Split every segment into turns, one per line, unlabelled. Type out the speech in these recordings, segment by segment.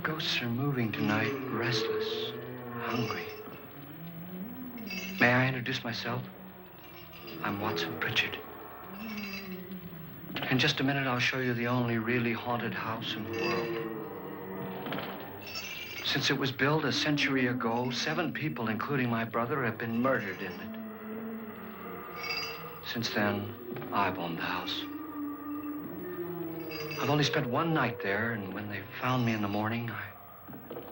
ghosts are moving tonight, restless, hungry. May I introduce myself? I'm Watson Pritchard. In just a minute, I'll show you the only really haunted house in the world. Since it was built a century ago, 7 people, including my brother, have been murdered in it. Since then, I've owned the house. I've only spent 1 night there, and when they found me in the morning,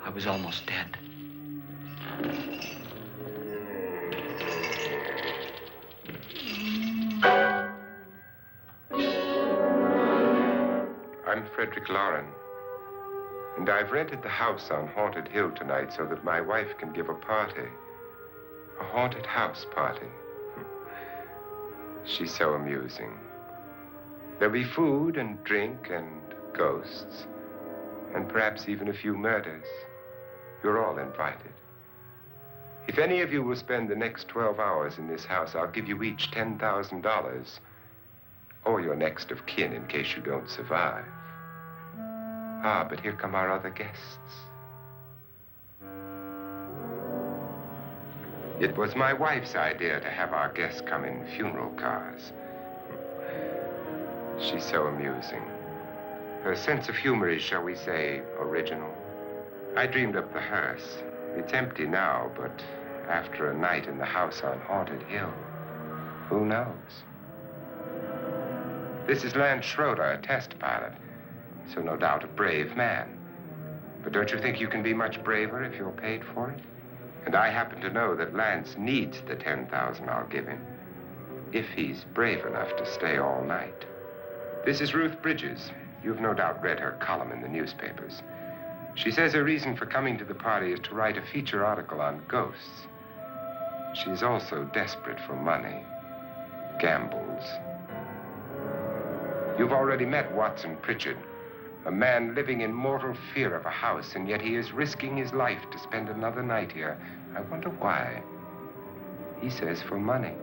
I was almost dead.
I'm Frederick Lauren, and I've rented the house on Haunted Hill tonight so that my wife can give a party. A haunted house party. She's so amusing. There'll be food and drink and ghosts, and perhaps even a few murders. You're all invited. If any of you will spend the next 12 hours in this house, I'll give you each $10,000, or your next of kin in case you don't survive. Ah, but here come our other guests. It was my wife's idea to have our guests come in funeral cars. She's so amusing. Her sense of humor is, shall we say, original. I dreamed up the hearse. It's empty now, but after a night in the house on Haunted Hill, who knows? This is Lance Schroeder, a test pilot, so no doubt a brave man. But don't you think you can be much braver if you're paid for it? And I happen to know that Lance needs the $10,000 I'll give him, if he's brave enough to stay all night. This is Ruth Bridges. You've no doubt read her column in the newspapers. She says her reason for coming to the party is to write a feature article on ghosts. She's also desperate for money, gambles. You've already met Watson Pritchard, a man living in mortal fear of a house, and yet he is risking his life to spend another night here. I wonder why. He says for money.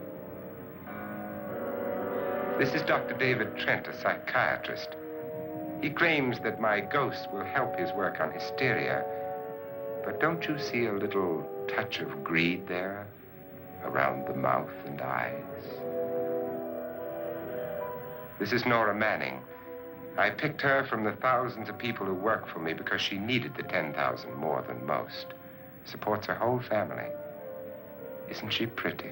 This is Dr. David Trent, a psychiatrist. He claims that my ghost will help his work on hysteria. But don't you see a little touch of greed there, around the mouth and eyes? This is Nora Manning. I picked her from the thousands of people who work for me because she needed the $10,000 more than most. Supports her whole family. Isn't she pretty?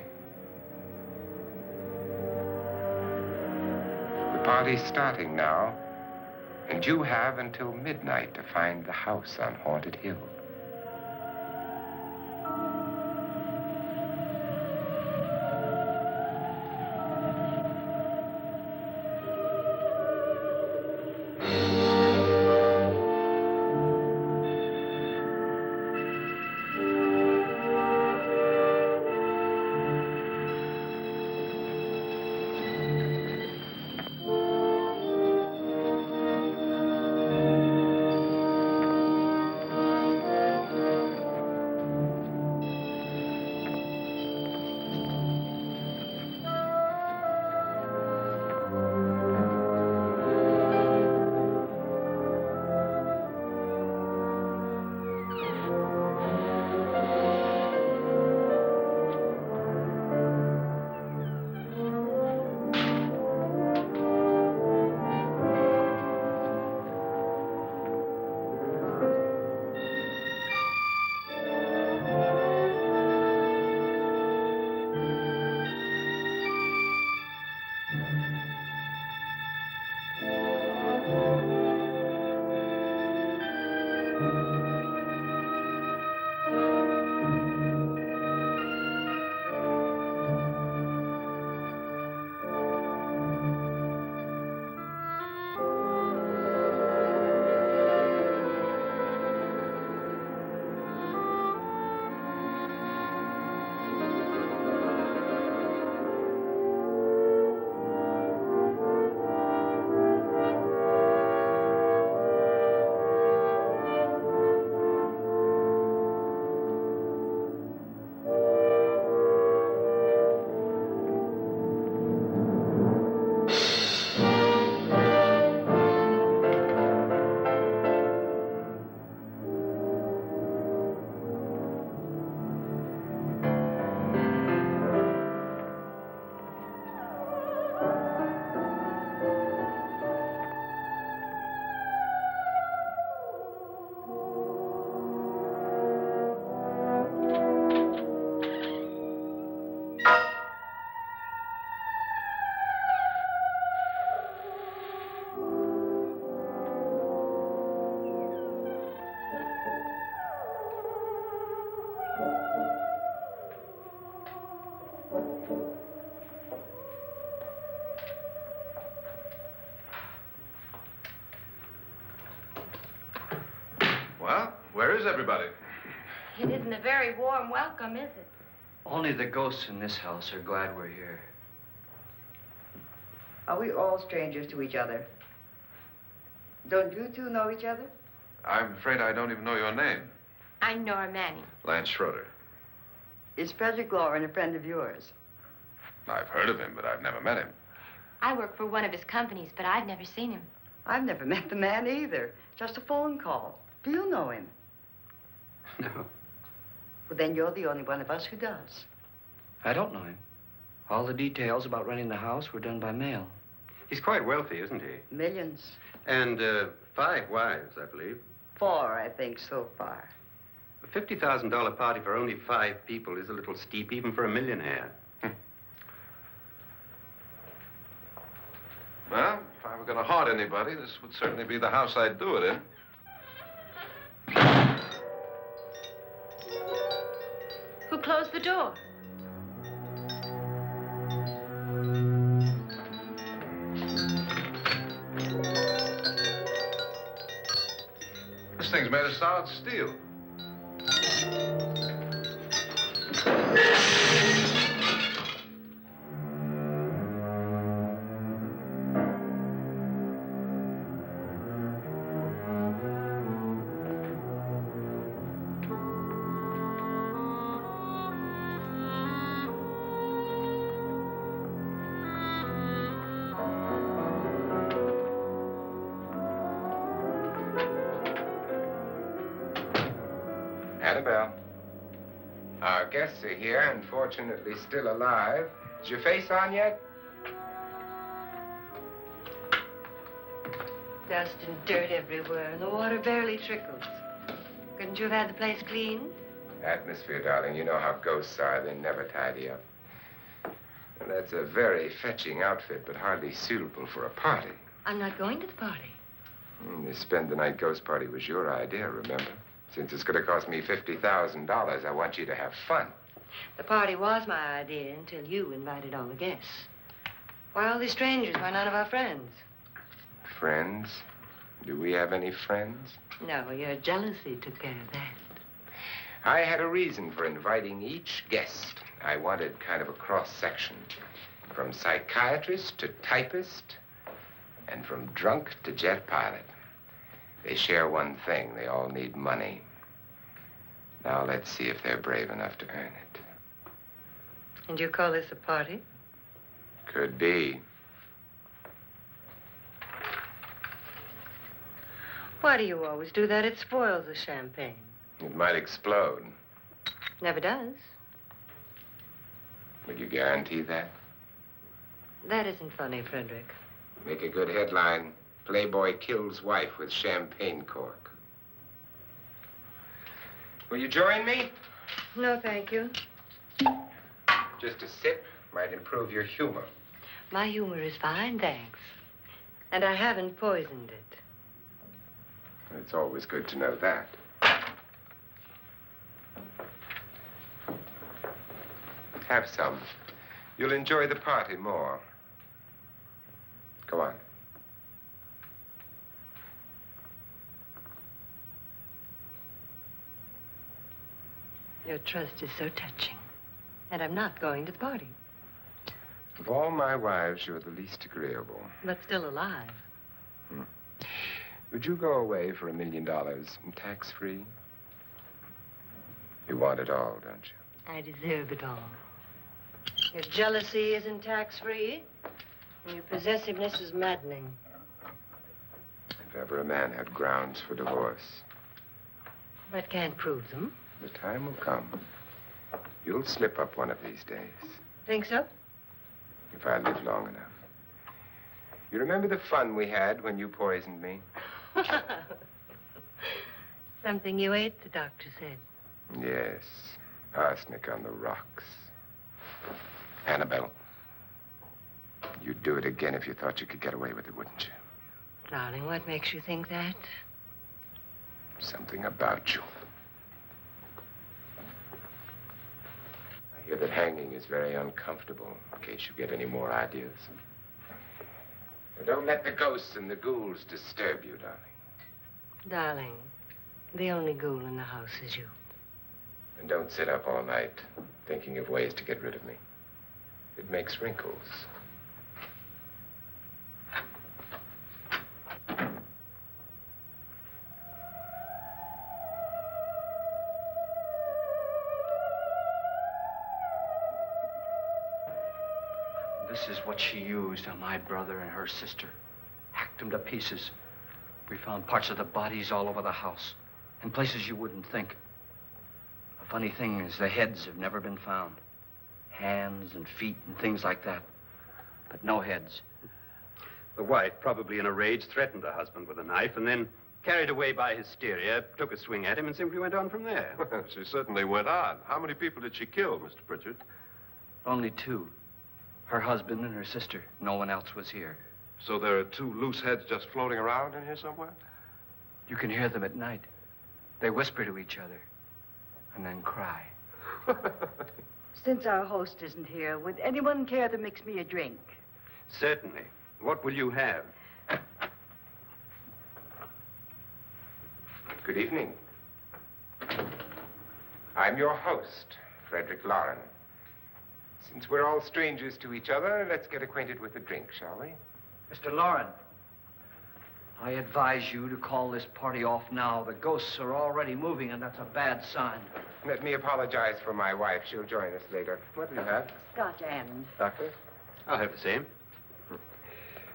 The party's starting now, and you have until midnight to find the house on Haunted Hill.
Where is everybody?
It isn't a very warm welcome, is it?
Only the ghosts in this house are glad we're here.
Are we all strangers to each other? Don't you two know each other?
I'm afraid I don't even know your name.
I'm Nora Manning.
Lance Schroeder.
Is Frederick Lauren a friend of yours?
I've heard of him, but I've never met him.
I work for one of his companies, but I've never seen him.
I've never met the man either. Just a phone call. Do you know him?
No,
Well, then you're the only one of us who does.
I don't know him. All the details about renting the house were done by mail.
He's quite wealthy, isn't he?
Millions.
And 5 wives, I believe.
4, I think, so far.
A $50,000 party for only 5 people is a little steep, even for a millionaire.
Well, if I were going to haunt anybody, this would certainly be the house I'd do it in.
Who closed the door?
This thing's made of solid steel.
Annabelle. Our guests are here, unfortunately still alive. Is your face on yet?
Dust and dirt everywhere, and the water barely trickles. Couldn't you have had the place cleaned?
Atmosphere, darling. You know how ghosts are. They never tidy up. And that's a very fetching outfit, but hardly suitable for a party.
I'm not going to the party.
The spend-the-night ghost party was your idea, remember? Since it's going to cost me $50,000, I want you to have fun.
The party was my idea until you invited all the guests. Why all these strangers? Why none of our friends?
Friends? Do we have any friends?
No, your jealousy took care of that.
I had a reason for inviting each guest. I wanted kind of a cross-section. From psychiatrist to typist, and from drunk to jet pilot. They share one thing. They all need money. Now let's see if they're brave enough to earn it.
And you call this a party?
Could be.
Why do you always do that? It spoils the champagne.
It might explode.
Never does.
Would you guarantee that?
That isn't funny, Frederick.
Make a good headline. Playboy kills wife with champagne cork. Will you join me?
No, thank you.
Just a sip might improve your humor.
My humor is fine, thanks. And I haven't poisoned it.
It's always good to know that. Have some. You'll enjoy the party more. Go on.
Your trust is so touching. And I'm not going to the party.
Of all my wives, you're the least agreeable.
But still alive.
Would you go away for $1 million tax-free? You want it all, don't you?
I deserve it all. Your jealousy isn't tax-free. And your possessiveness is maddening.
If ever a man had grounds for divorce,
But can't prove them.
the time will come. You'll slip up one of these days,
Think so?
if I live long enough. You remember the fun we had when you poisoned me?
Something you ate, the doctor said.
Yes, arsenic on the rocks. Annabelle, you'd do it again if you thought you could get away with it, wouldn't you?
Darling, what makes you think that?
Something about you. I hear that hanging is very uncomfortable, in case you get any more ideas. Now, don't let the ghosts and the ghouls disturb you, darling.
Darling, The only ghoul in the house is you.
And don't sit up all night thinking of ways to get rid of me. It makes wrinkles.
This is what she used on my brother and her sister. Hacked them to pieces. We found parts of the bodies all over the house, in places you wouldn't think. The funny thing is the heads have never been found. Hands and feet and things like that. But no heads.
The wife, probably in a rage, threatened the husband with a knife and then, carried away by hysteria, took a swing at him and simply went on from there.
Well, she certainly went on. How many people did she kill, Mr. Pritchard?
Only two. Her husband and her sister. No one else was here.
So there are two loose heads just floating around in here somewhere?
You can hear them at night. They whisper to each other and then cry.
Since our host isn't here, would anyone care to mix me a drink?
Certainly. What will you have?
Good evening. I'm your host, Frederick Lauren. Since we're all strangers to each other, let's get acquainted with a drink, shall we?
Mr. Lauren, I advise you to call this party off now. The ghosts are already moving, and that's a bad sign.
Let me apologize for my wife. She'll join us later. What do you have?
Scotch and.
Doctor?
I'll have the same.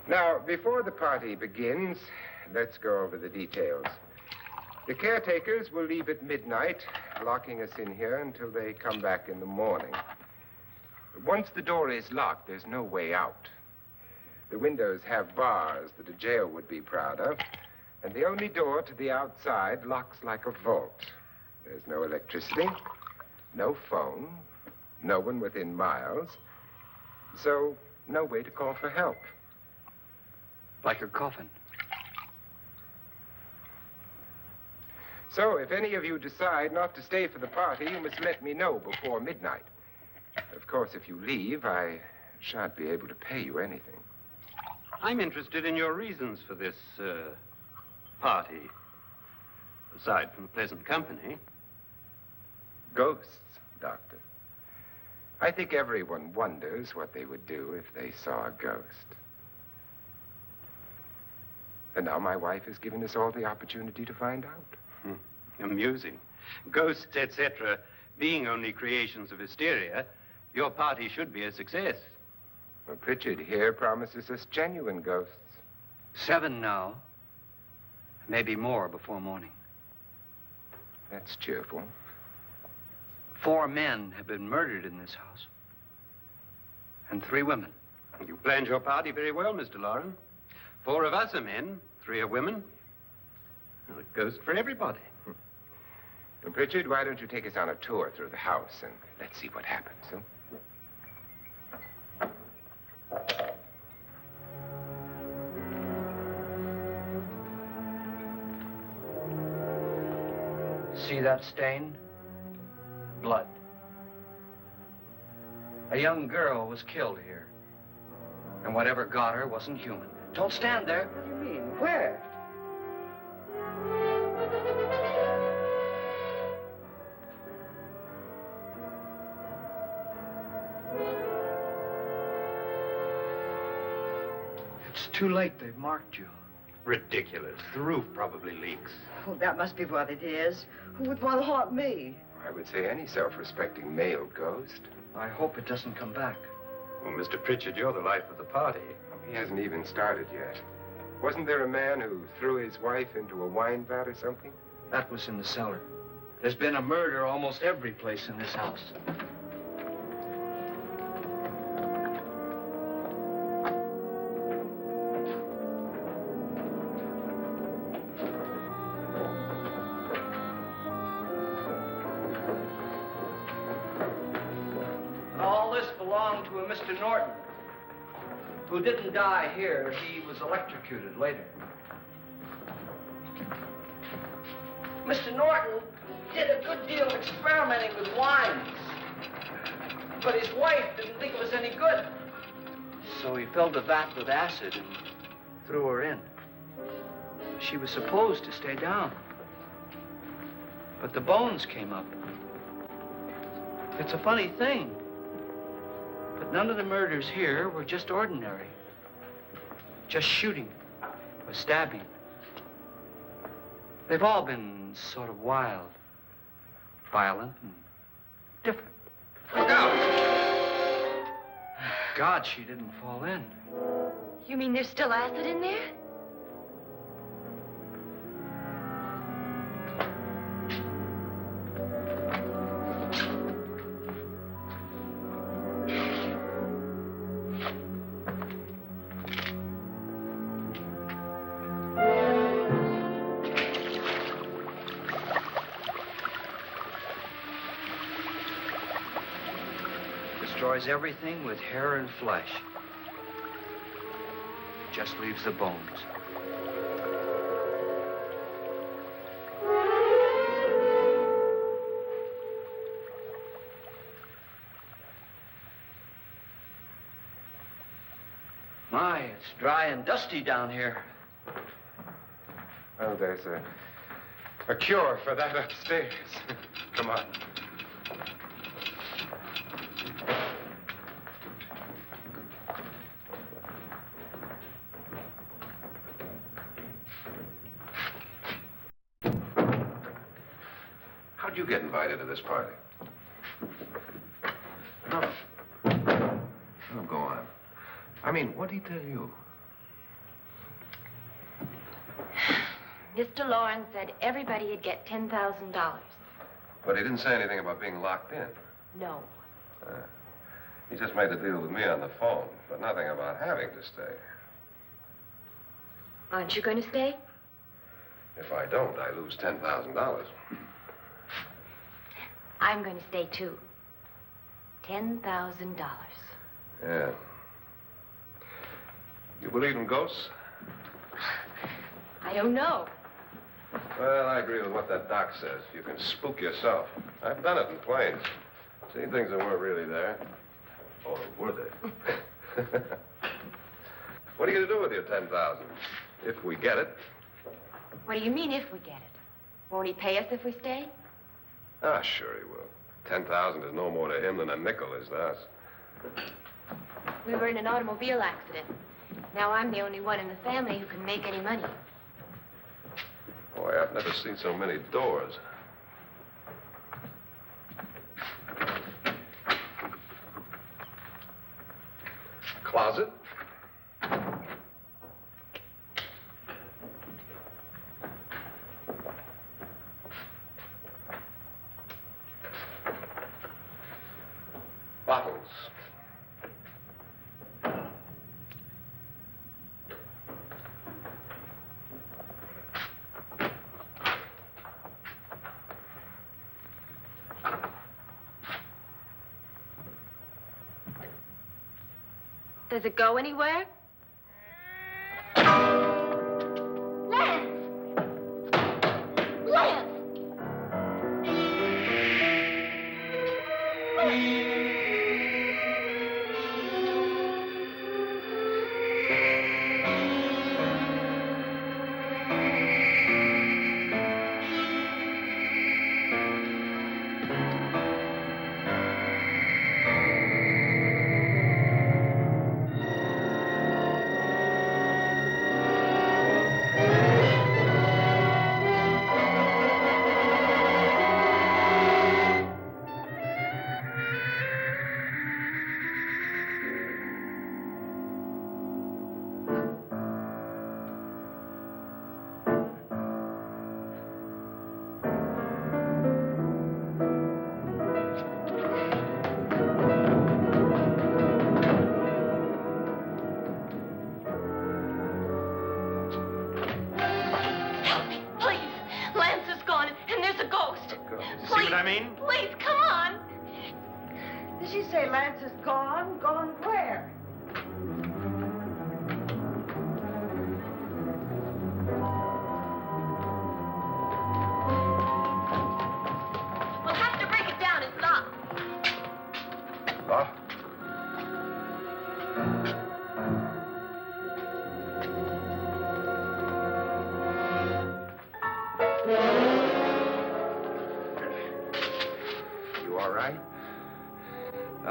Now, before the party begins, let's go over the details. The caretakers will leave at midnight, locking us in here until they come back in the morning. Once the door is locked, there's no way out. The windows have bars that a jail would be proud of, and the only door to the outside locks like a vault. There's no electricity, no phone, no one within miles, so no way to call for help.
Like a coffin.
So if any of you decide not to stay for the party, you must let me know before midnight. Of course, if you leave, I shan't be able to pay you anything.
I'm interested in your reasons for this, party. Aside from the pleasant company.
Ghosts, Doctor. I think everyone wonders what they would do if they saw a ghost. And now my wife has given us all the opportunity to find out.
Amusing. Ghosts, etc., being only creations of hysteria, your party should be a success.
Well, Pritchard here promises us genuine ghosts.
7 now. Maybe more before morning.
That's cheerful.
4 men have been murdered in this house. And 3 women.
You planned your party very well, Mr. Lauren. 4 of us are men, 3 are women. Well, a ghost for everybody.
Well, Pritchard, why don't you take us on a tour through the house and let's see what happens, huh?
See that stain? Blood. A young girl was killed here. And whatever got her wasn't human. Don't stand there.
What do you mean? Where?
It's too late. They've marked you.
Ridiculous. The roof probably leaks.
Oh, that must be what it is. Who would want to haunt me?
I would say any self-respecting male ghost.
I hope it doesn't come back.
Well, Mr. Pritchard, you're the life of the party.
He hasn't even started yet. Wasn't there a man who threw his wife into a wine vat or something?
That was in the cellar. There's been a murder almost every place in this house. All this belonged to a Mr. Norton, who didn't die here. He was electrocuted later. Mr. Norton did a good deal of experimenting with wines, but his wife didn't think it was any good. So he filled the vat with acid and threw her in. She was supposed to stay down. But the bones came up. It's a funny thing. But none of the murders here were just ordinary. Just shooting or stabbing. They've all been sort of wild, violent, and different.
Look out!
God, she didn't fall in.
You mean there's still acid in there?
Destroys everything with hair and flesh. Just leaves the bones. My, it's dry and dusty down here.
Well, there's a cure for that upstairs. Come on.
How'd you get invited to this party? No. No, go on. I mean, what'd he tell you?
Mr. Lawrence said everybody'd get $10,000.
But he didn't say anything about being locked in.
No.
He just made the deal with me on the phone, but nothing about having to stay.
Aren't you going to stay?
If I don't, I lose $10,000.
I'm going to stay, too. $10,000.
Yeah. You believe in ghosts?
I don't know.
Well, I agree with what that doc says. You can spook yourself. I've done it in planes. Seen things that weren't really there. Or were they? What are you going to do with your $10,000? If we get it.
What do you mean, if we get it? Won't he pay us if we stay?
Ah, sure he will. 10,000 is no more to him than a nickel is to us.
We were in an automobile accident. Now I'm the only one in the family who can make any money.
Boy, I've never seen so many doors. Closet? Bottles.
Does it go anywhere? Lance! Lance!
See what I mean?
Please, come on.
Did she say Lance is gone? Gone where?
We'll have to break it down. It's locked.
Locked?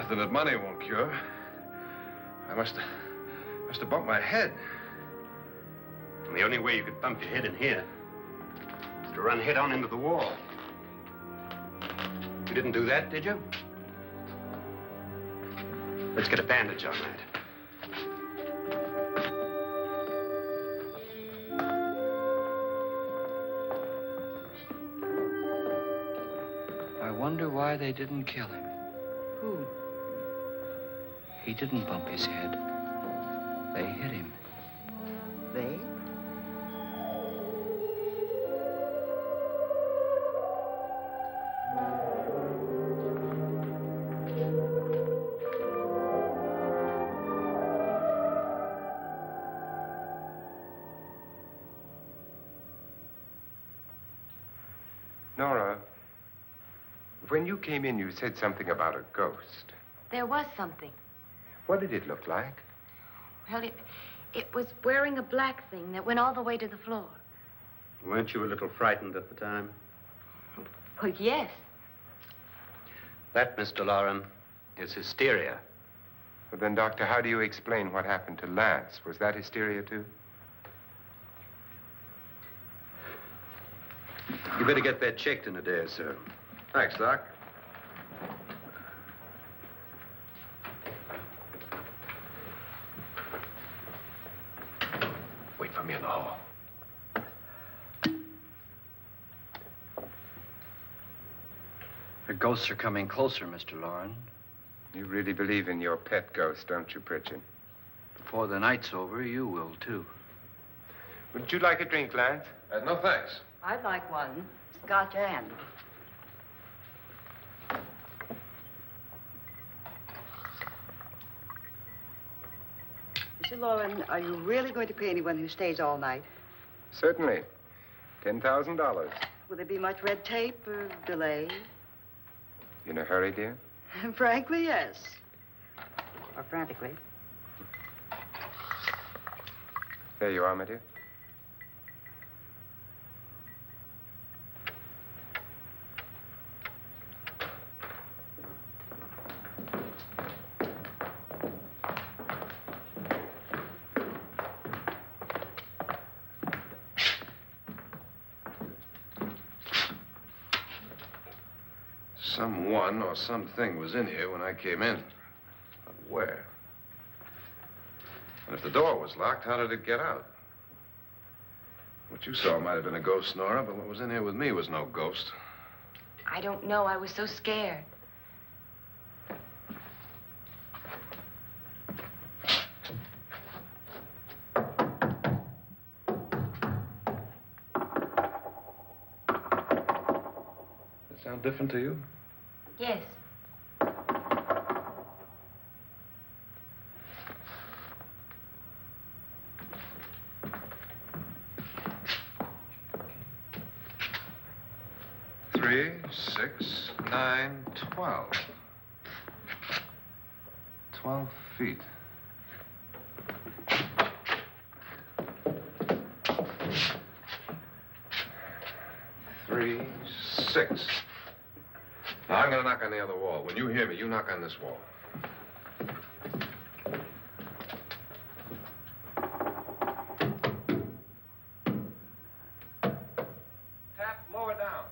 Nothing that money won't cure. I must have bumped my head.
And the only way you could bump your head in here is to run head on into the wall. You didn't do that, did you? Let's get a bandage on that.
I wonder why they didn't kill him.
Who?
He didn't bump his head. They hit him.
They?
Nora, when you came in, you said something about a ghost.
There was something.
What did it look like?
Well, it was wearing a black thing that went all the way to the floor.
Weren't you a little frightened at the time?
Well, yes.
That, Mr. Loren, is hysteria.
Well, then, Doctor, how do you explain what happened to Lance? Was that hysteria, too?
You better get that checked in a day or so.
Thanks, Doc. Wait for me in the hall.
The ghosts are coming closer, Mr. Loren.
You really believe in your pet ghost, don't you, Pritchard?
Before the night's over, you will, too.
Would you like a drink, Lance?
No, thanks.
I'd like one. Scotch and. Mr. Loren, are you really going to pay anyone who stays all night?
Certainly. $10,000.
Will there be much red tape or delay?
You in a hurry, dear?
Frankly, yes. Or frantically.
There you are, my dear.
Someone or something was in here when I came in. But where? And if the door was locked, how did it get out? What you saw might have been a ghost, Nora, but what was in here with me was no ghost.
I don't know. I was so scared.
Does it sound different to you?
Yes.
Three, 6, 9, 12. 12 feet. Three, 6. Now, I'm going to knock on the other wall. When you hear me, you knock on this wall. Tap lower down.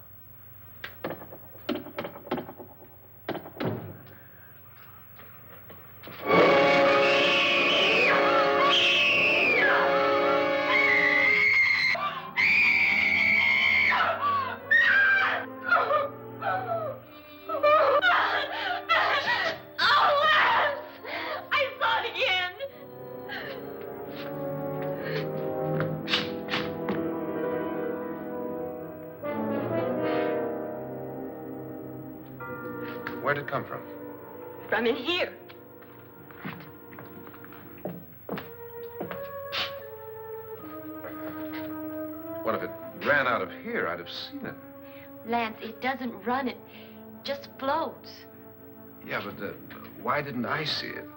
Where'd it come from?
From in here.
What if it ran out of here? I'd have seen it.
Lance, it doesn't run. It just floats.
Yeah, but why didn't I see it?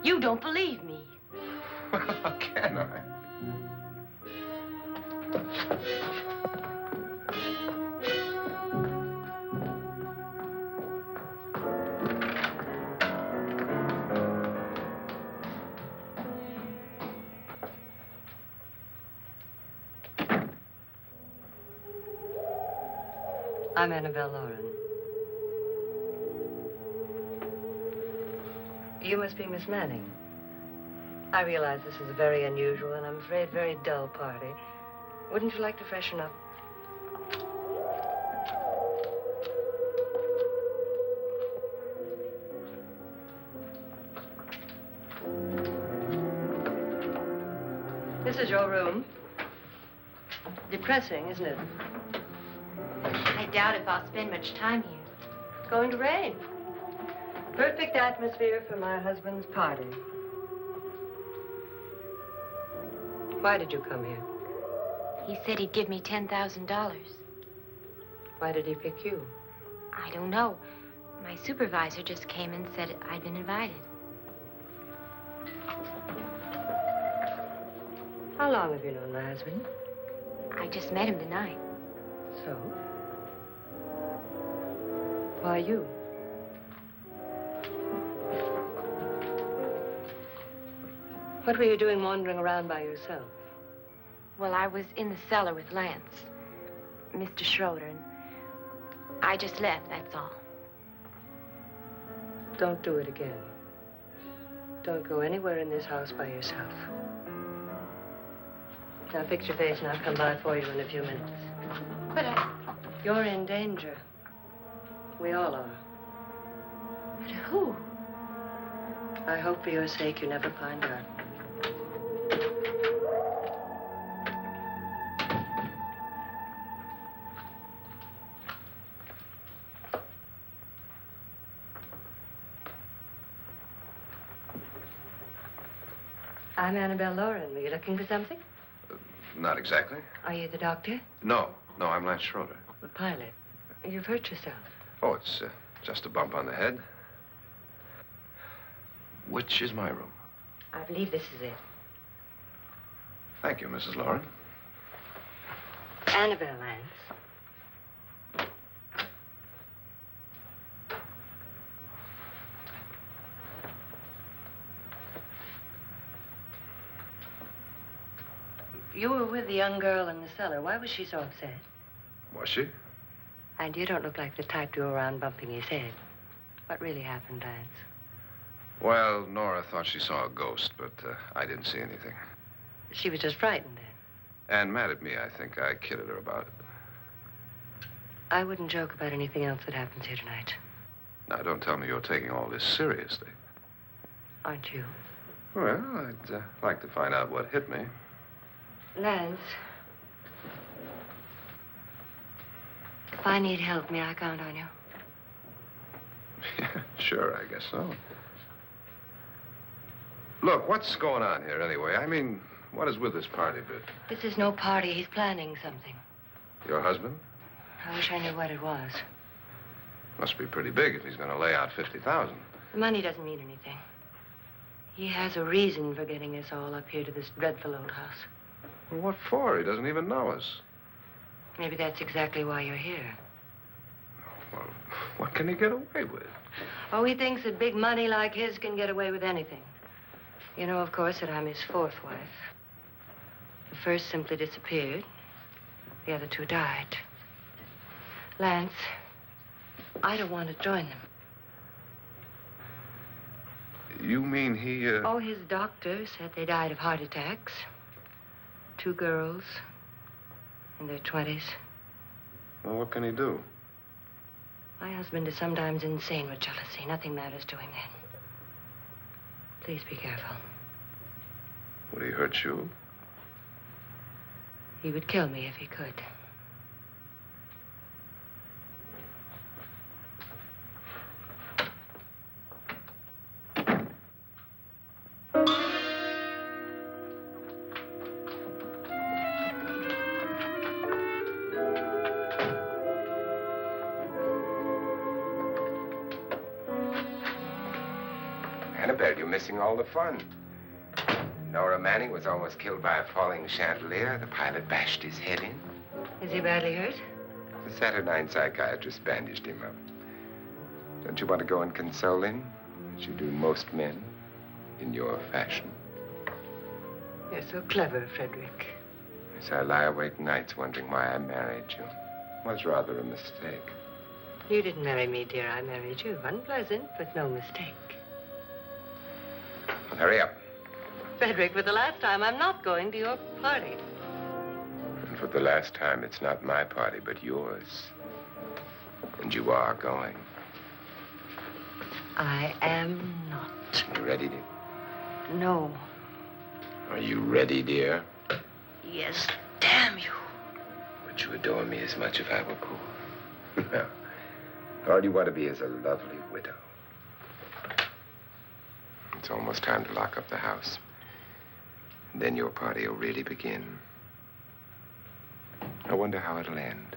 You don't believe me.
Well, how can I?
I'm Annabelle Lauren. You must be Miss Manning. I realize this is a very unusual and I'm afraid very dull party. Wouldn't you like to freshen up? This is your room. Depressing, isn't it?
I doubt if I'll spend much time here.
It's going to rain. Perfect atmosphere for my husband's party. Why did you come here?
He said he'd give me $10,000.
Why did he pick you?
I don't know. My supervisor just came and said I'd been invited.
How long have you known my husband?
I just met him tonight.
So? Why you? What were you doing wandering around by yourself?
Well, I was in the cellar with Lance, Mr. Schroeder, and I just left, that's all.
Don't do it again. Don't go anywhere in this house by yourself. Now fix your face and I'll come by for you in a few minutes.
But
You're in danger. We all are.
but who?
I hope for your sake you never find out. I'm Annabelle Lauren. Were you looking for something?
Not exactly.
Are you the doctor?
No, I'm Lance Schroeder.
The pilot. You've hurt yourself.
Oh, it's just a bump on the head. Which is my room?
I believe this is it.
Thank you, Mrs. Lauren.
Annabelle Lance. You were with the young girl in the cellar. Why was she so upset?
Was she?
And you don't look like the type to go around bumping his head. What really happened, Lance?
Well, Nora thought she saw a ghost, but I didn't see anything.
She was just frightened then.
And mad at me, I think. I kidded her about it.
I wouldn't joke about anything else that happens here tonight.
Now, don't tell me you're taking all this seriously.
Aren't you?
Well, I'd like to find out what hit me.
Lance. If I need help, may I count on you?
Sure, I guess so. Look, what's going on here anyway? I mean, what is with this party bit?
This is no party. He's planning something.
Your husband?
I wish I knew what it was.
Must be pretty big if he's going to lay out 50,000.
The money doesn't mean anything. He has a reason for getting us all up here to this dreadful old house.
Well, what for? He doesn't even know us.
Maybe that's exactly why you're here.
Well, what can he get away with?
Oh, he thinks that big money like his can get away with anything. You know, of course, that I'm his fourth wife. The first simply disappeared. The other two died. Lance, I don't want to join them.
You mean he,
Oh, his doctor said they died of heart attacks. 2 girls in their 20s.
Well, what can he do?
My husband is sometimes insane with jealousy. Nothing matters to him then. Please be careful.
Would he hurt you?
He would kill me if he could.
Annabelle, you're missing all the fun. Nora Manning was almost killed by a falling chandelier. The pilot bashed his head in.
Is he badly hurt?
The Saturnine psychiatrist bandaged him up. Don't you want to go and console him, as you do most men, in your fashion?
You're so clever, Frederick.
So I lie awake nights wondering why I married you. was rather a mistake.
You didn't marry me, dear. I married you. Unpleasant, but no mistake.
Hurry up.
Frederick, for the last time, I'm not going to your party.
And for the last time, it's not my party, but yours. And you are going.
I am not.
You ready, dear?
No.
Are you ready, dear?
Yes, damn you.
Would you adore me as much if I were poor? No. All you want to be is a lovely widow. It's almost time to lock up the house. And then your party will really begin. I wonder how it'll end.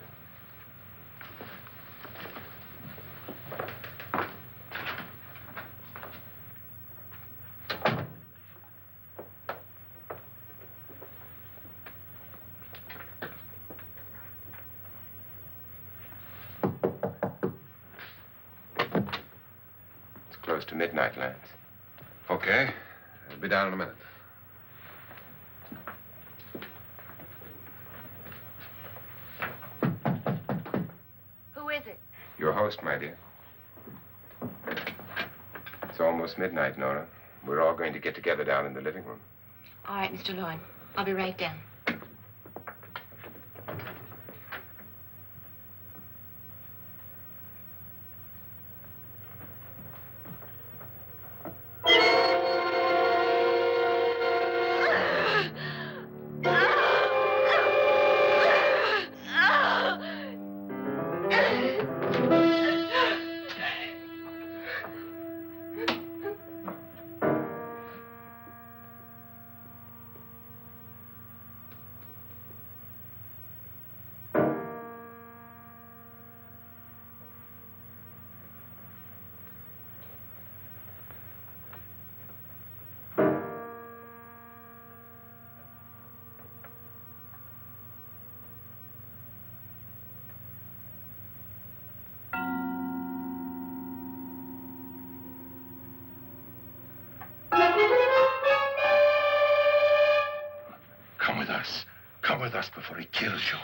It's close to midnight, Lance.
Okay. I'll be down in a minute.
Who is it?
Your host, my dear. It's almost midnight, Nora. We're all going to get together down in the living room.
All right, Mr. Lloyd. I'll be right down.
Come with us. Come with us before he kills you.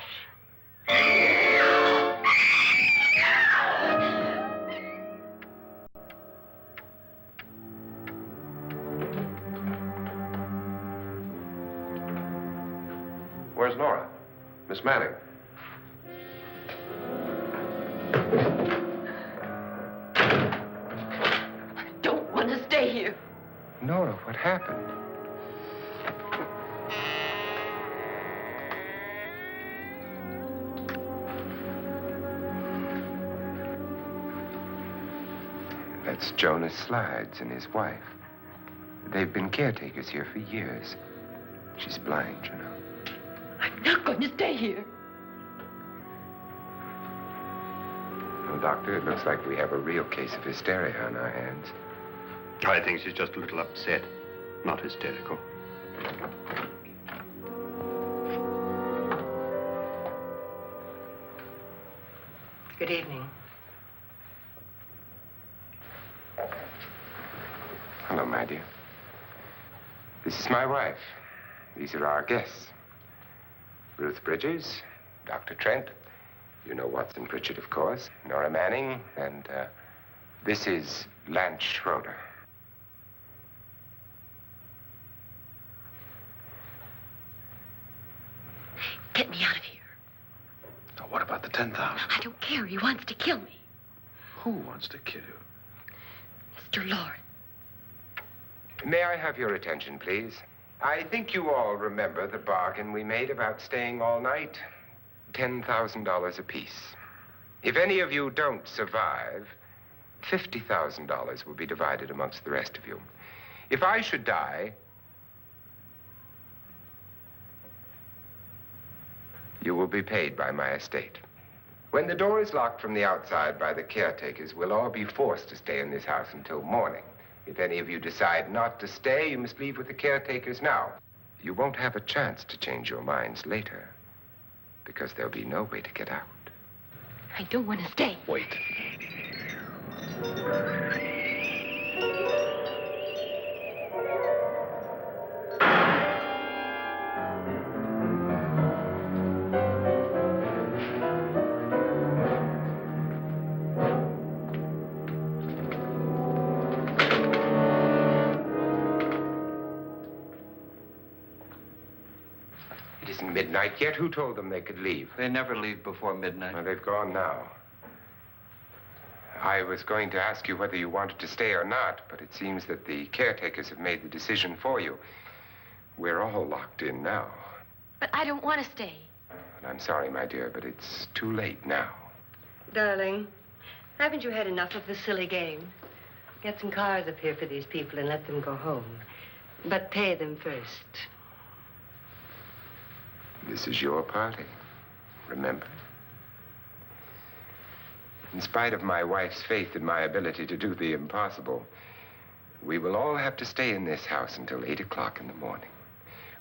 Where's Nora? Miss Manning.
I don't want to stay here.
Nora, what happened? That's Jonas Slides and his wife. They've been caretakers here for years. She's blind, you know.
I'm not going to stay here.
Well, Doctor, it looks like we have a real case of hysteria on our hands.
I think she's just a little upset, not hysterical.
Good evening.
Hello, my dear. This is my wife. These are our guests. Ruth Bridges, Dr. Trent. You know Watson Pritchard, of course. Nora Manning, and this is Lance Schroeder.
Get me out of here.
Now, what about the 10,000?
I don't care. He wants to kill me.
Who wants to kill you?
Mr. Lawrence.
May I have your attention, please? I think you all remember the bargain we made about staying all night. $10,000 apiece. If any of you don't survive, $50,000 will be divided amongst the rest of you. If I should die, you will be paid by my estate. When the door is locked from the outside by the caretakers, we'll all be forced to stay in this house until morning. If any of you decide not to stay, you must leave with the caretakers now. You won't have a chance to change your minds later, because there'll be no way to get out.
I don't want to stay.
Wait.
isn't midnight yet. Who told them they could leave?
They never leave before midnight.
Well, they've gone now. I was going to ask you whether you wanted to stay or not, but it seems that the caretakers have made the decision for you. We're all locked in now.
But I don't want to stay.
And I'm sorry, my dear, but it's too late now.
Darling, haven't you had enough of the silly game? Get some cars up here for these people and let them go home. But pay them first.
This is your party, remember? In spite of my wife's faith in my ability to do the impossible, we will all have to stay in this house until 8 o'clock in the morning.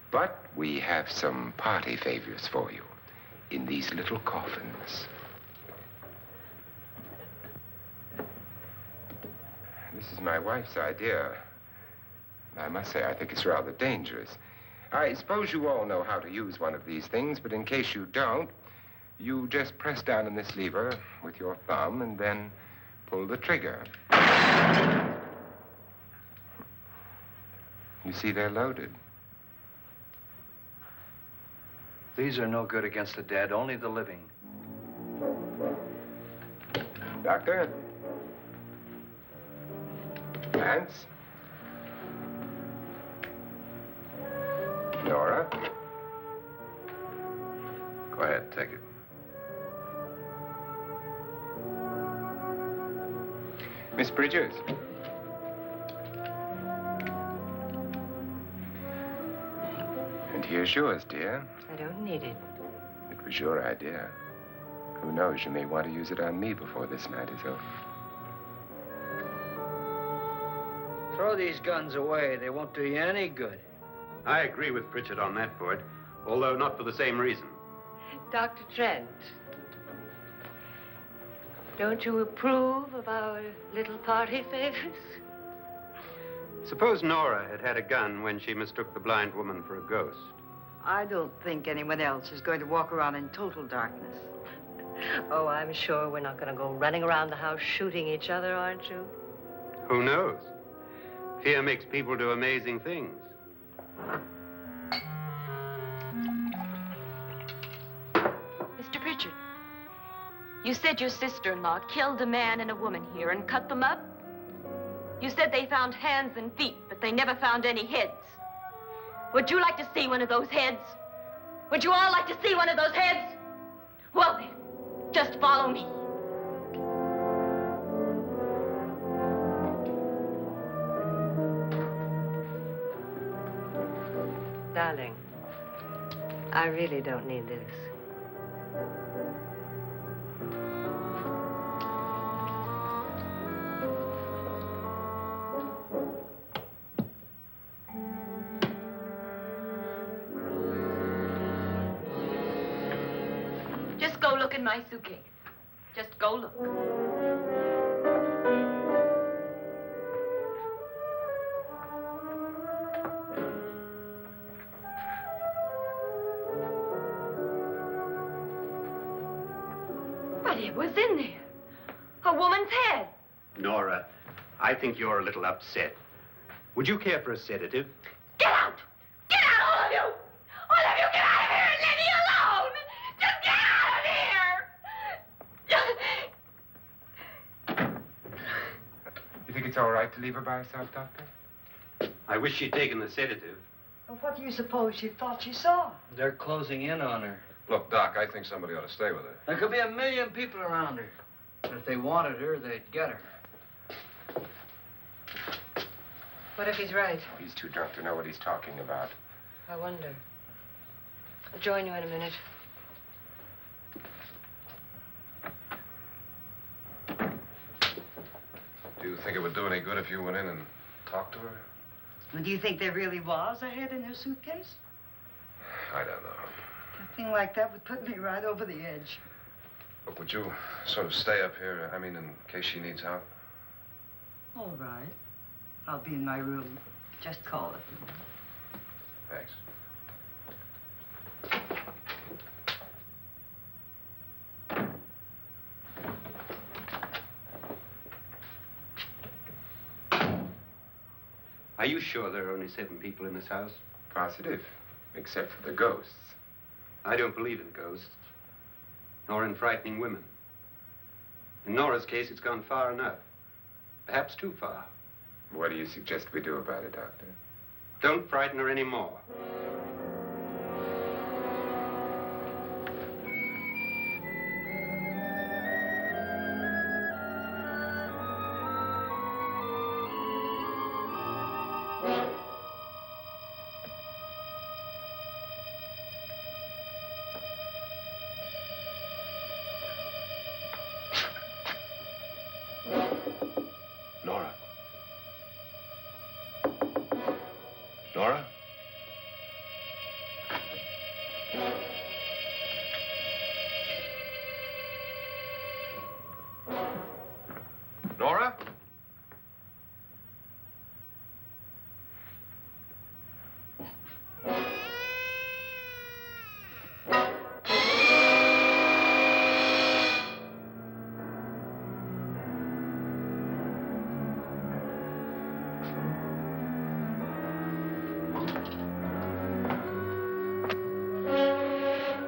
But we have some party favors for you in these little coffins. This is my wife's idea. I must say, I think it's rather dangerous. I suppose you all know how to use one of these things, but in case you don't, you just press down on this lever with your thumb and then pull the trigger. You see, they're loaded.
These are no good against the dead, only the living.
Doctor? Lance? Nora?
Go ahead, take it.
Miss Bridges? And here's yours, dear.
I don't need it.
It was your idea. Who knows, you may want to use it on me before this night is over.
Throw these guns away. They won't do you any good.
I agree with Pritchard on that point, although not for the same reason.
Dr. Trent, don't you approve of our little party favors?
Suppose Nora had had a gun when she mistook the blind woman for a ghost.
I don't think anyone else is going to walk around in total darkness.
Oh, I'm sure we're not going to go running around the house shooting each other, aren't you?
Who knows? Fear makes people do amazing things.
Mr. Pritchard, you said your sister-in-law killed a man and a woman here and cut them up? You said they found hands and feet, but they never found any heads. Would you like to see one of those heads? Would you all like to see one of those heads? Well then, just follow me.
Darling, I really don't need this.
Just go look in my suitcase. Just go look. But it was in there. A woman's head.
Nora, I think you're a little upset. Would you care for a sedative?
Get out! Get out, all of you! All of you, get out of here and leave me alone! Just get out of here!
You think it's all right to leave her by herself, Doctor?
I wish she'd taken the sedative.
Well, what do you suppose she thought she saw?
They're closing in on her.
Look, Doc, I think somebody ought to stay with her.
There could be 1 million people around her. But if they wanted her, they'd get her.
What if he's right?
He's too drunk to know what he's talking about.
I wonder. I'll join you in a minute.
Do you think it would do any good if you went in and talked to her?
Well, do you think there really was a head in her suitcase?
I don't know.
A thing like that would put me right over the edge.
Look, would you sort of stay up here, I mean, in case she needs help?
All right. I'll be in my room. Just call it.
Thanks.
Are you sure there are only 7 people in this house?
Positive, except for the ghosts.
I don't believe in ghosts, nor in frightening women. In Nora's case, it's gone far enough. Perhaps too far.
What do you suggest we do about it, Doctor?
Don't frighten her anymore.
Nora? Nora?
Nora?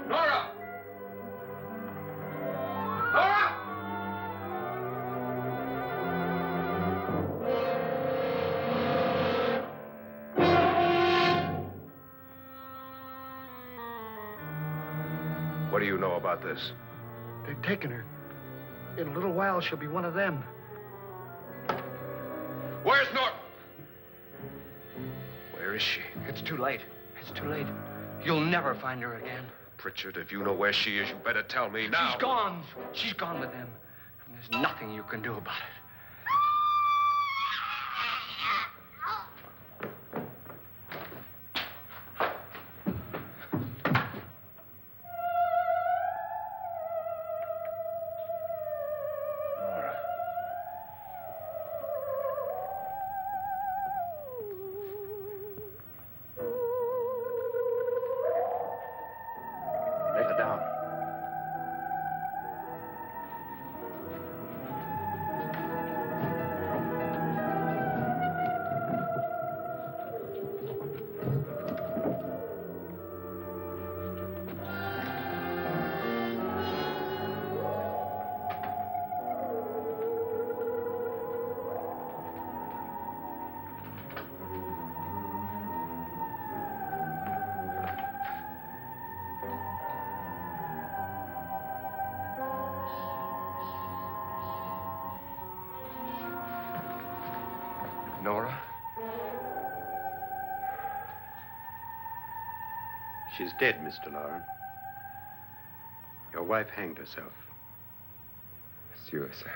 Nora! Nora! What do you know about this?
They've taken her. In a little while, she'll be one of them.
Where's Norton?
Where is she? It's too late. It's too late. You'll never find her again.
Pritchard, if you know where she is, you better tell me now.
She's gone. She's gone with them. And there's nothing you can do about it.
Nora.
Lay her down.
Nora?
She's dead, Mr. Lauren. Your wife hanged herself.
Suicide.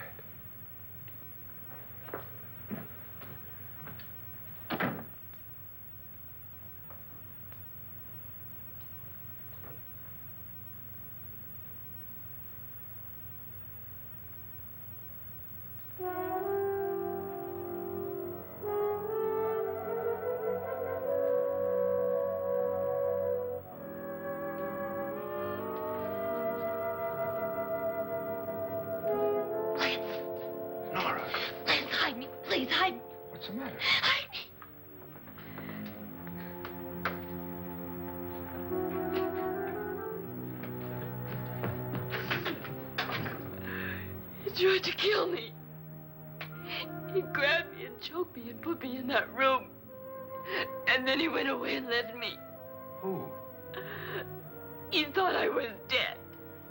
Nora,
Please hide me. Please hide me.
what's the matter?
Hide me. He tried to kill me. He grabbed me and choked me and put me in that room. And then he went away and left me.
Who?
He thought I was dead.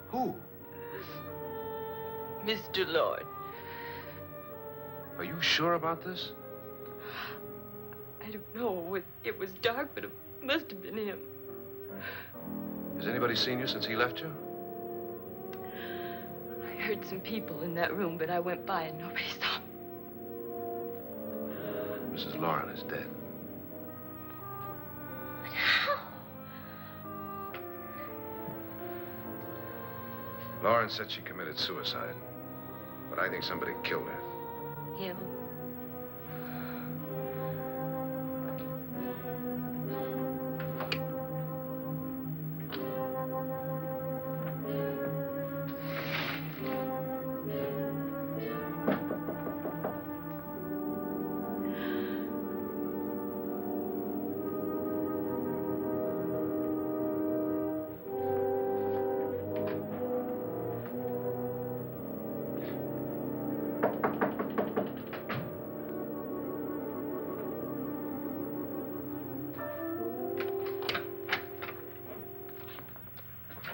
Who?
Mr. Lord.
Are you sure about this?
I don't know. It was dark, but it must have been him.
Has anybody seen you since he left you?
I heard some people in that room, but I went by and nobody saw me.
Mrs. Lauren is dead.
But how?
Lauren said she committed suicide, but I think somebody killed her.
Him?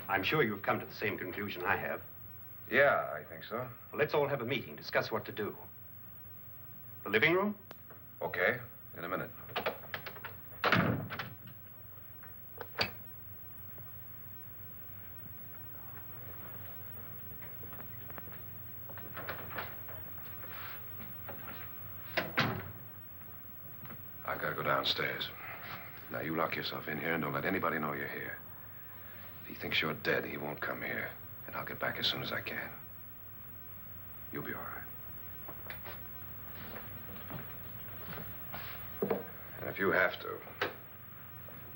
I'm sure you've come to the same conclusion I have.
Yeah, I think so.
Well, let's all have a meeting, discuss what to do. The living room?
Okay, in a minute. I gotta go downstairs. Now, you lock yourself in here and don't let anybody know you're here. If he thinks you're dead, he won't come here. And I'll get back as soon as I can. You'll be all right. And if you have to,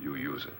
you use it.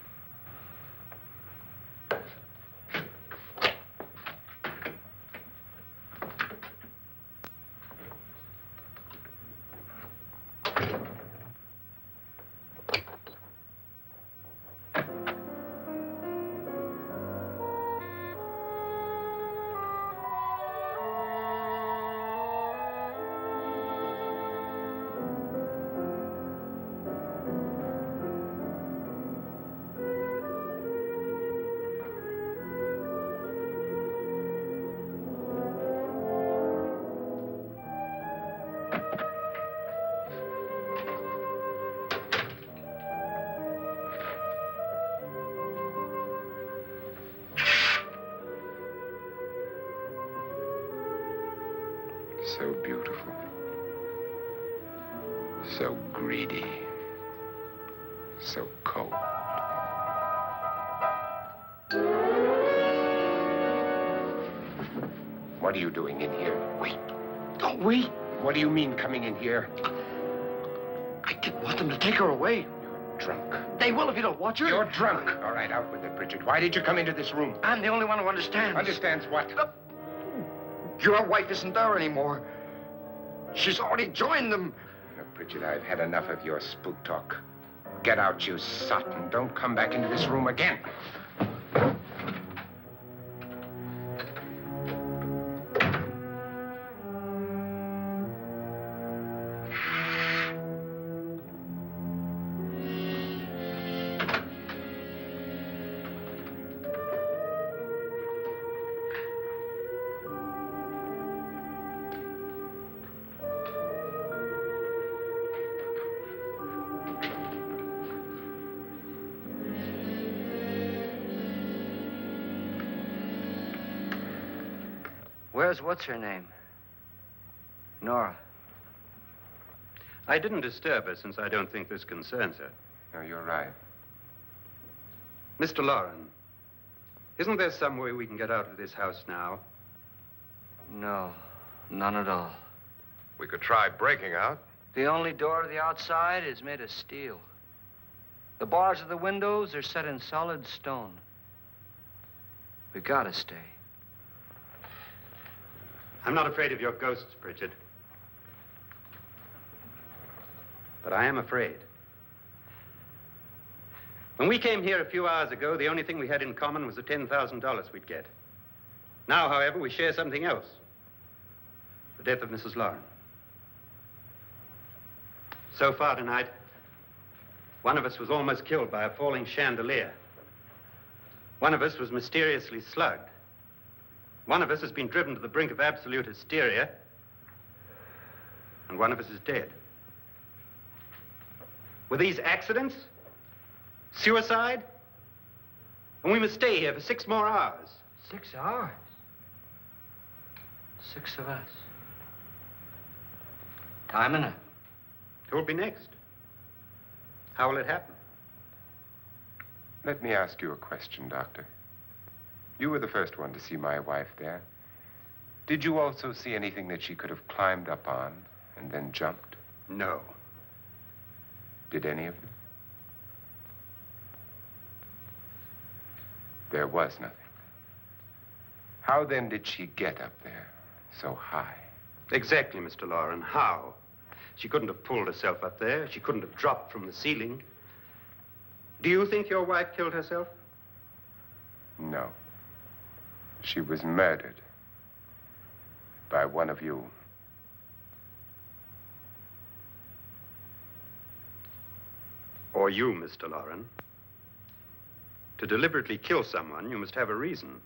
So beautiful. So greedy. So cold. What are you doing in here?
Wait. Don't wait.
What do you mean coming in here?
I didn't want them to take her away.
You're drunk.
They will if you don't watch her.
You're drunk. All right, out with it, Bridget. Why did you come into this room?
I'm the only one who understands.
Understands what?
Your wife isn't there anymore. She's already joined them.
Look, Bridget, I've had enough of your spook talk. Get out, you sot, and don't come back into this room again.
Where's what's-her-name? Nora.
I didn't disturb her since I don't think this concerns her.
No, you're right.
Mr. Loren, isn't there some way we can get out of this house now?
No, none at all.
We could try breaking out.
The only door to the outside is made of steel. The bars of the windows are set in solid stone. We gotta stay.
I'm not afraid of your ghosts, Bridget. But I am afraid. When we came here a few hours ago, the only thing we had in common was the $10,000 we'd get. Now, however, we share something else. The death of Mrs. Loren. So far tonight, one of us was almost killed by a falling chandelier. One of us was mysteriously slugged. One of us has been driven to the brink of absolute hysteria. And one of us is dead. Were these accidents? Suicide? And we must stay here for 6 more hours.
6 hours? 6 of us. Time enough.
Who'll be next? How will it happen?
Let me ask you a question, Doctor. You were the first one to see my wife there. Did you also see anything that she could have climbed up on and then jumped?
No.
Did any of you? There was nothing. How then did she get up there so high?
Exactly, Mr. Loren. How? She couldn't have pulled herself up there. She couldn't have dropped from the ceiling. Do you think your wife killed herself?
No. She was murdered by one of you.
Or you, Mr. Loren. To deliberately kill someone, you must have a reason.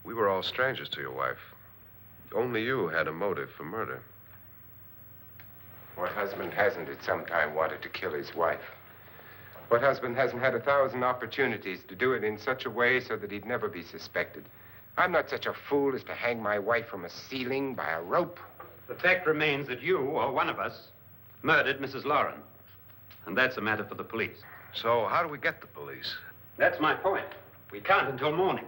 We were all strangers to your wife. Only you had a motive for murder.
What husband hasn't at some time wanted to kill his wife? What husband hasn't had 1,000 opportunities to do it in such a way so that he'd never be suspected? I'm not such a fool as to hang my wife from a ceiling by a rope.
The fact remains that you, or one of us, murdered Mrs. Lauren. And that's a matter for the police.
So how do we get the police?
That's my point. We can't until morning.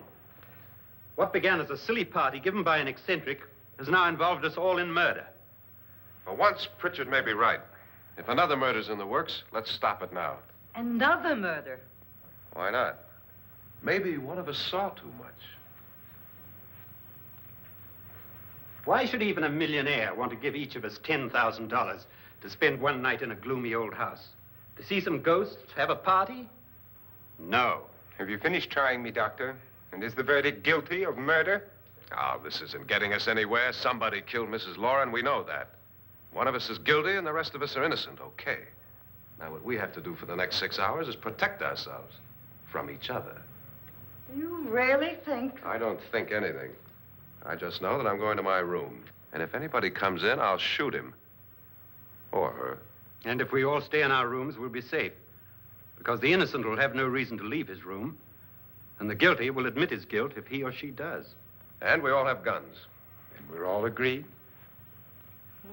What began as a silly party given by an eccentric has now involved us all in murder.
For once, Pritchard may be right. If another murder's in the works, let's stop it now.
Another murder.
Why not? Maybe one of us saw too much.
Why should even a millionaire want to give each of us $10,000 to spend one night in a gloomy old house? To see some ghosts, have a party? No.
Have you finished trying me, Doctor? And is the verdict guilty of murder?
Oh, this isn't getting us anywhere. Somebody killed Mrs. Lauren. We know that. One of us is guilty and the rest of us are innocent. Okay. Now, what we have to do for the next 6 hours is protect ourselves from each other.
You really think?
I don't think anything. I just know that I'm going to my room. And if anybody comes in, I'll shoot him. Or her.
And if we all stay in our rooms, we'll be safe. Because the innocent will have no reason to leave his room. And the guilty will admit his guilt if he or she does.
And we all have guns.
And we're all agreed?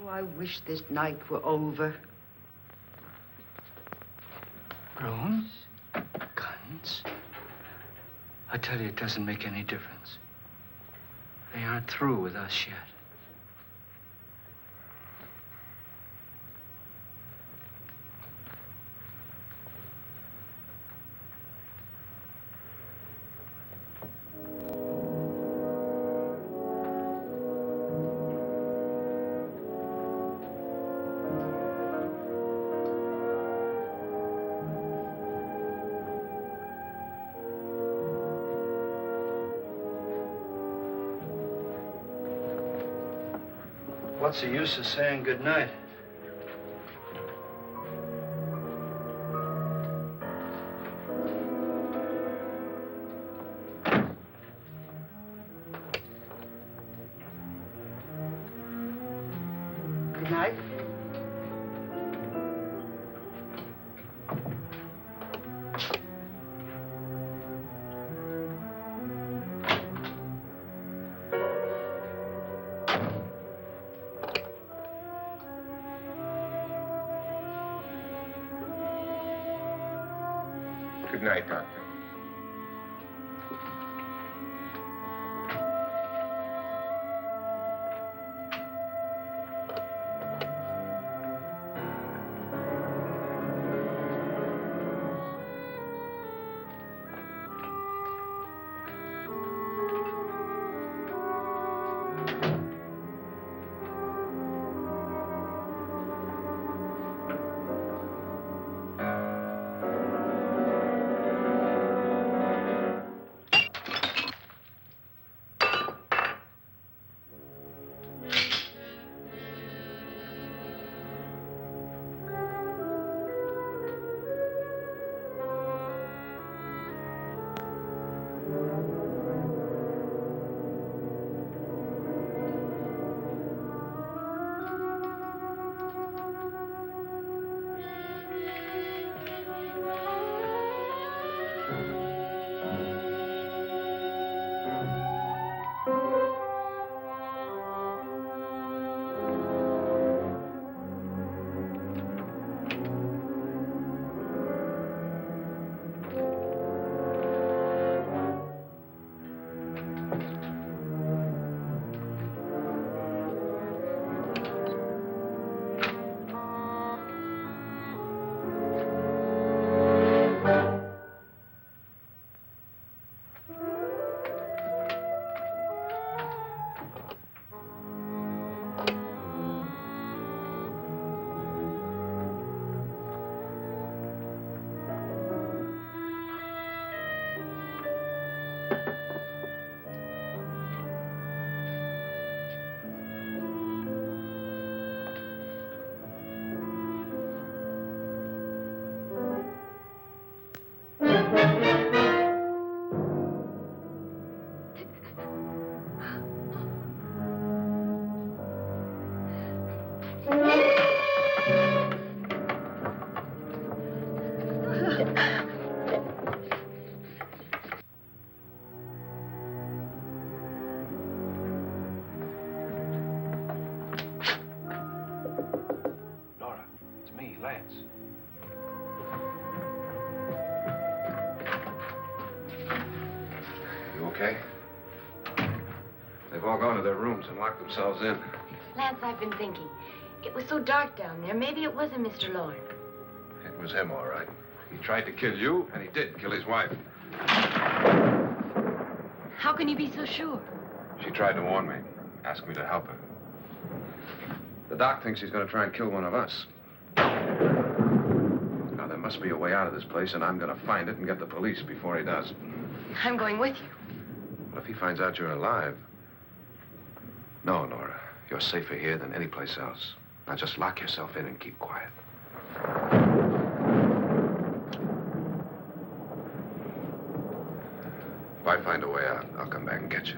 Oh, I wish this night were over.
Rooms? Guns? I tell you, it doesn't make any difference. They aren't through with us yet. What's the use of saying goodnight?
Good night.
Good night, Doctor.
okay? They've all gone to their rooms and locked themselves in.
Lance, I've been thinking. It was so dark down there. Maybe it wasn't Mr. Lorne.
It was him, all right. He tried to kill you, and he did kill his wife.
How can you be so sure?
She tried to warn me, asked me to help her. The doc thinks he's going to try and kill one of us. Now, there must be a way out of this place, and I'm going to find it and get the police before he does.
I'm going with you.
But if he finds out you're alive... No, Nora. You're safer here than any place else. Now, just lock yourself in and keep quiet. If I find a way out, I'll come back and get you.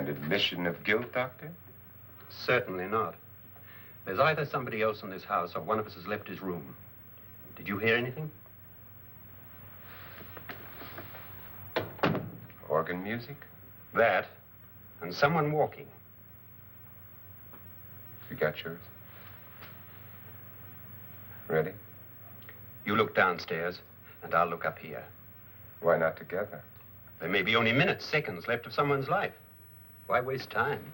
An admission of guilt, Doctor?
Certainly not. There's either somebody else in this house or one of us has left his room. Did you hear anything?
Organ music?
That, and someone walking.
You got yours? Ready?
You look downstairs, and I'll look up here.
Why not together?
There may be only minutes, seconds left of someone's life. Why waste time?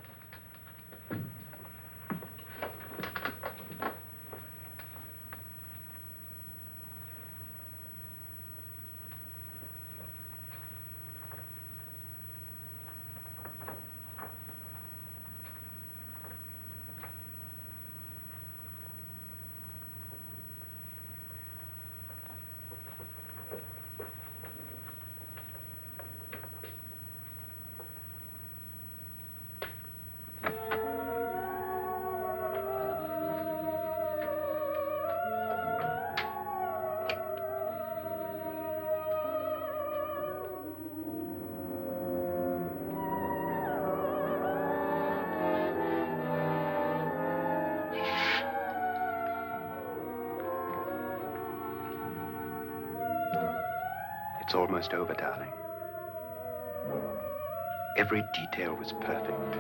It's almost over, darling. Every detail was perfect.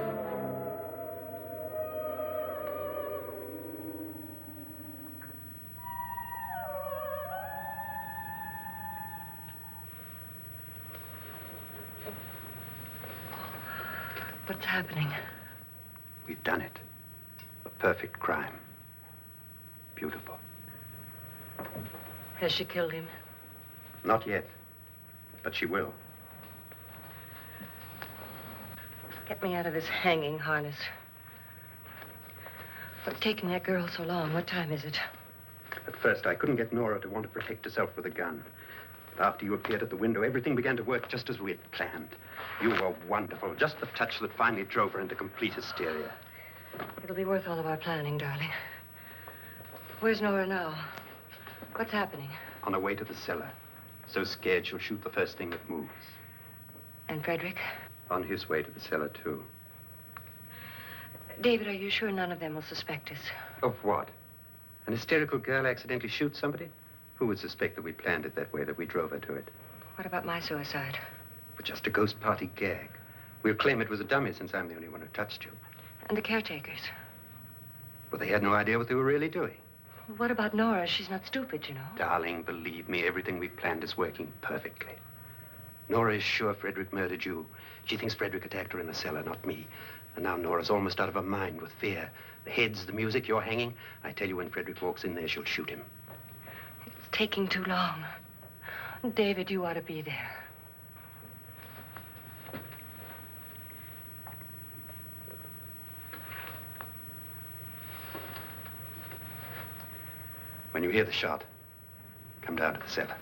What's happening?
We've done it. A perfect crime. Beautiful.
Has she killed him?
Not yet, but she will.
Get me out of this hanging harness. What's taking that girl so long? What time is it?
At first, I couldn't get Nora to want to protect herself with a gun. But after you appeared at the window, everything began to work just as we had planned. You were wonderful. Just the touch that finally drove her into complete hysteria.
It'll be worth all of our planning, darling. Where's Nora now? What's happening?
On her way to the cellar. So scared she'll shoot the first thing that moves.
And Frederick?
On his way to the cellar, too.
David, are you sure none of them will suspect us?
Of what? An hysterical girl accidentally shoots somebody? Who would suspect that we planned it that way, that we drove her to it?
What about my suicide?
But just a ghost party gag. We'll claim it was a dummy since I'm the only one who touched you.
And the caretakers?
Well, they had no idea what they were really doing.
What about Nora? She's not stupid, you know.
Darling, believe me, everything we planned is working perfectly. Nora is sure Frederick murdered you. She thinks Frederick attacked her in the cellar, not me. And now Nora's almost out of her mind with fear. The heads, the music, you're hanging. I tell you, when Frederick walks in there, she'll shoot him.
It's taking too long. David, you ought to be there.
When you hear the shot, come down to the cellar.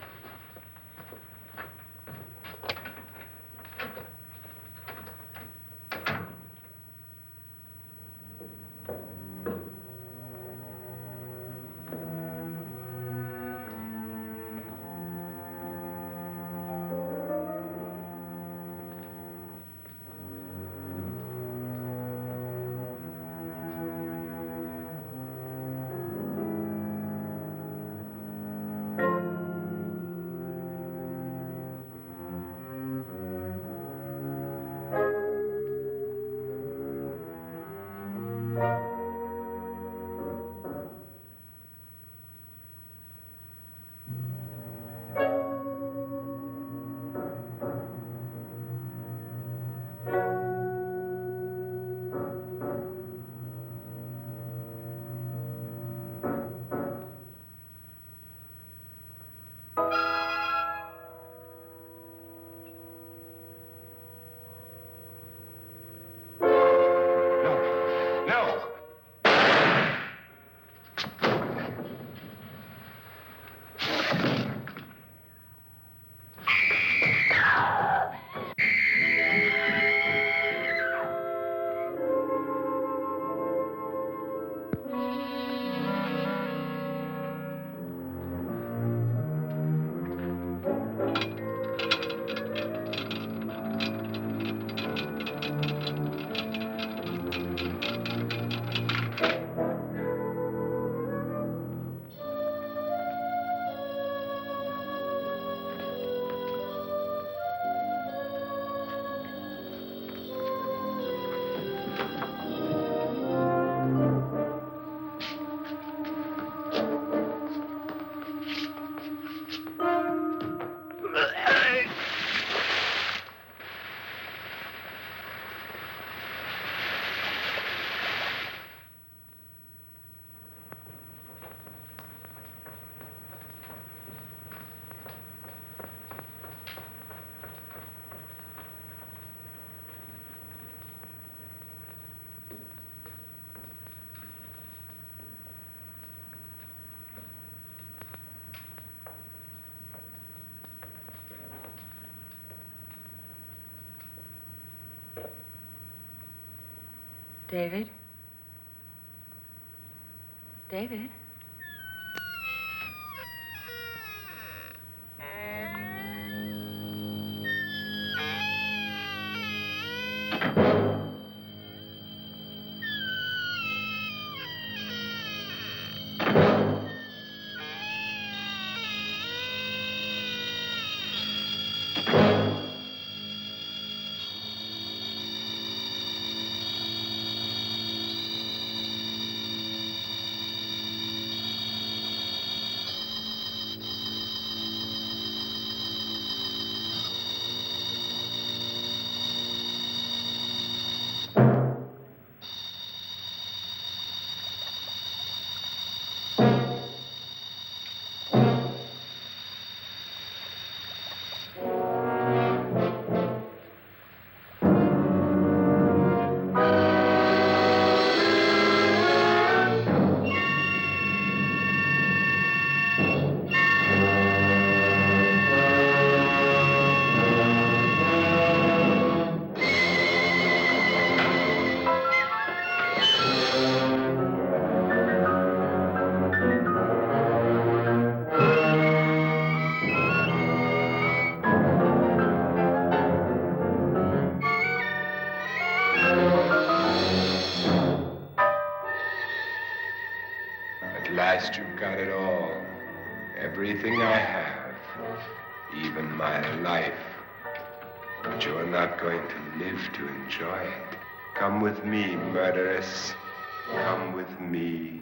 David? David?
At last you've got it all. Everything I have. Even my life. But you're not going to live to enjoy it. Come with me, murderess. Come with me.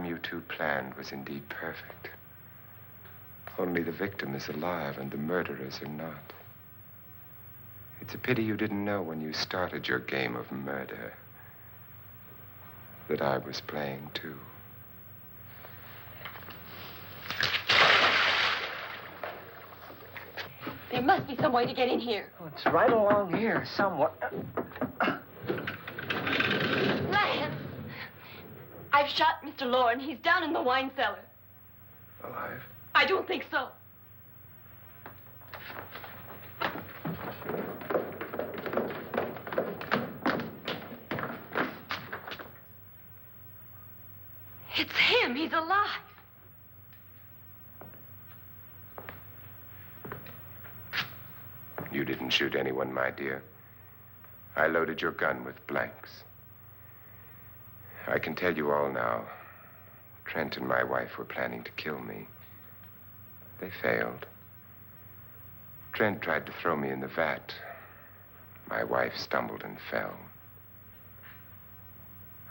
You two planned was indeed perfect. Only the victim is alive and the murderers are not. It's a pity you didn't know when you started your game of murder that I was playing too.
There must be some way to get in here.
Oh, it's right along here somewhere.
Lance! I've shot Mr. Loren. He's down in the wine cellar.
Alive?
I don't think so. It's him. He's alive.
You didn't shoot anyone, my dear. I loaded your gun with blanks. I can tell you all now. Trent and my wife were planning to kill me. They failed. Trent tried to throw me in the vat. My wife stumbled and fell.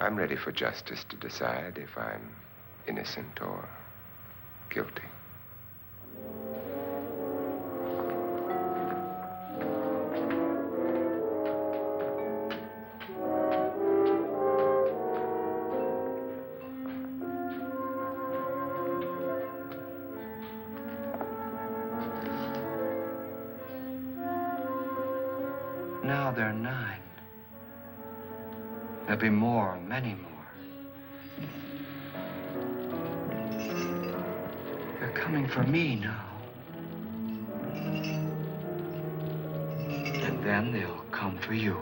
I'm ready for justice to decide if I'm innocent or guilty.
Now they're 9. There'll be more, many more. They're coming for me now. And then they'll come for you.